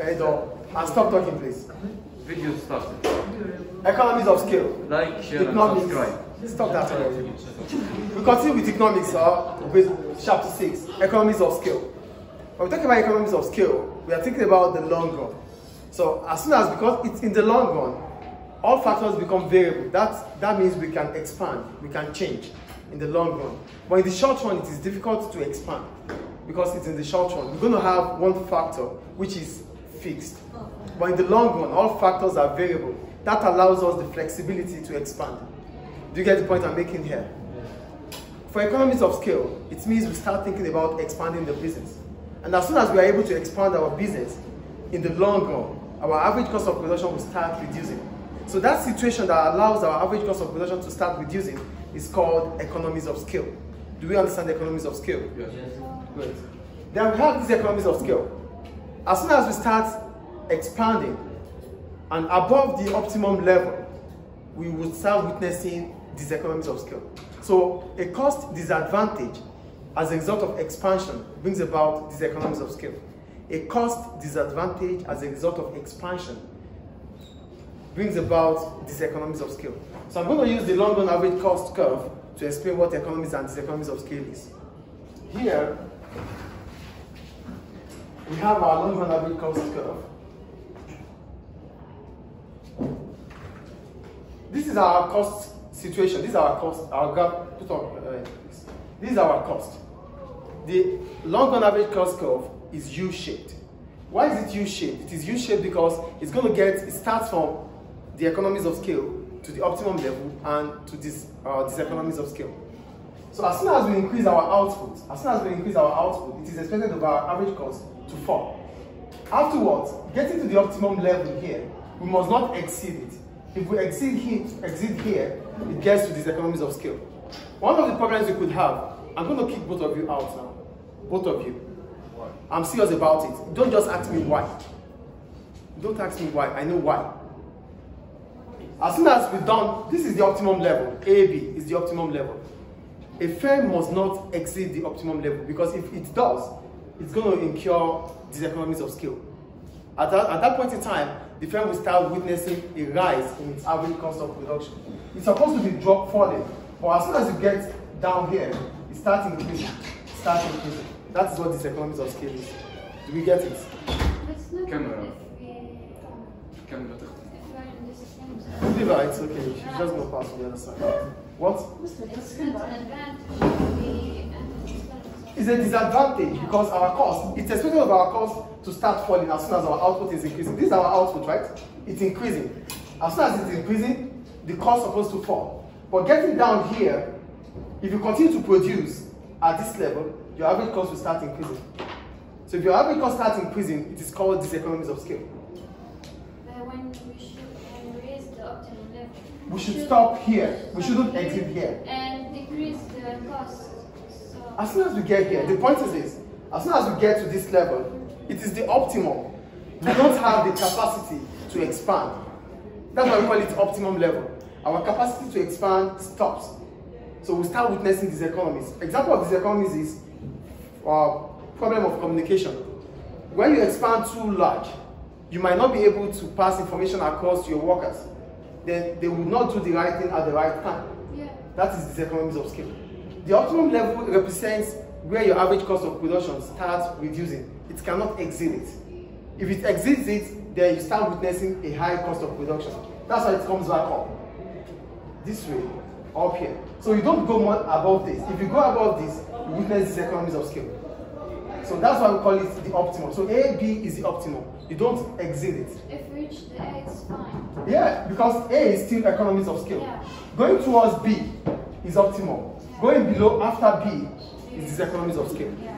And stop talking, please. Video started. Economies of scale. Like, share, and Economics. subscribe. Stop that already. We continue with economics, with chapter 6, economies of scale. When we talk about economies of scale, we are thinking about the long run. So as soon as, because it's in the long run, all factors become variable. That means we can expand, we can change in the long run. But in the short run, it is difficult to expand because it's in the short run. We're going to have one factor which is fixed. But in the long run, all factors are variable. That allows us the flexibility to expand. Do you get the point I'm making here? For economies of scale, it means we start thinking about expanding the business. And as soon as we are able to expand our business, in the long run, our average cost of production will start reducing. So that situation that allows our average cost of production to start reducing is called economies of scale. Do we understand the economies of scale? Yes. Great. Then we have these economies of scale. As soon as we start expanding and above the optimum level, we will start witnessing these economies of scale. So a cost disadvantage as a result of expansion brings about these economies of scale. A cost disadvantage as a result of expansion brings about these economies of scale. So I'm going to use the long run average cost curve to explain what economies and diseconomies of scale is. Here, we have our long run average cost curve. This is our cost situation. This is our cost. Our graph. This is our cost. The long run average cost curve is U-shaped. Why is it U-shaped? It is U-shaped because it's going to it starts from the economies of scale to the optimum level and to these economies of scale. So as soon as we increase our output, it is expected of our average cost to fall. Afterwards, getting to the optimum level here, we must not exceed it. If we exceed here, it gets to these economies of scale. One of the problems we could have, I'm going to kick both of you out now. Both of you. Why? I'm serious about it. Don't just ask me why. Don't ask me why. I know why. As soon as we're done, this is the optimum level. AB is the optimum level. A firm must not exceed the optimum level because if it does, it's going to incur these economies of scale. At that point in time, the firm will start witnessing a rise in its average cost of production. It's supposed to be falling, but as soon as you get down here, it starts increasing. That is what these economies of scale is. Do we get it? Camera. Leave her, it's okay. She's just going to pass to the other side. What? It's a disadvantage because our cost, it's expected of our cost to start falling as soon as our output is increasing. This is our output, right? It's increasing. As soon as it's increasing, the cost is supposed to fall. But getting down here, if you continue to produce at this level, your average cost will start increasing. So if your average cost starts increasing, it is called diseconomies of scale. When we should raise the optimum level, we should stop here. We shouldn't exit here. And decrease the cost. So as soon as we get here, the point is this. As soon as we get to this level, it is the optimum. We don't have the capacity to expand. That's why we call it optimum level. Our capacity to expand stops. So we start witnessing these economies. Example of these economies is problem of communication. When you expand too large, you might not be able to pass information across to your workers. Then they will not do the right thing at the right time. yeah. That is these economies of scale. The optimum level represents where your average cost of production starts reducing. It cannot exceed it. If it exceeds it, then you start witnessing a high cost of production. That's why it comes back up. This way, up here. So you don't go more above this. If you go above this, you witness these economies of scale. So that's why we call it the optimum. So A, B is the optimum. You don't exceed it. If we reach the A, it's fine. Yeah, because A is still economies of scale. Yeah. Going towards B is optimal. Yeah. Going below after B is these economies of scale. Yeah.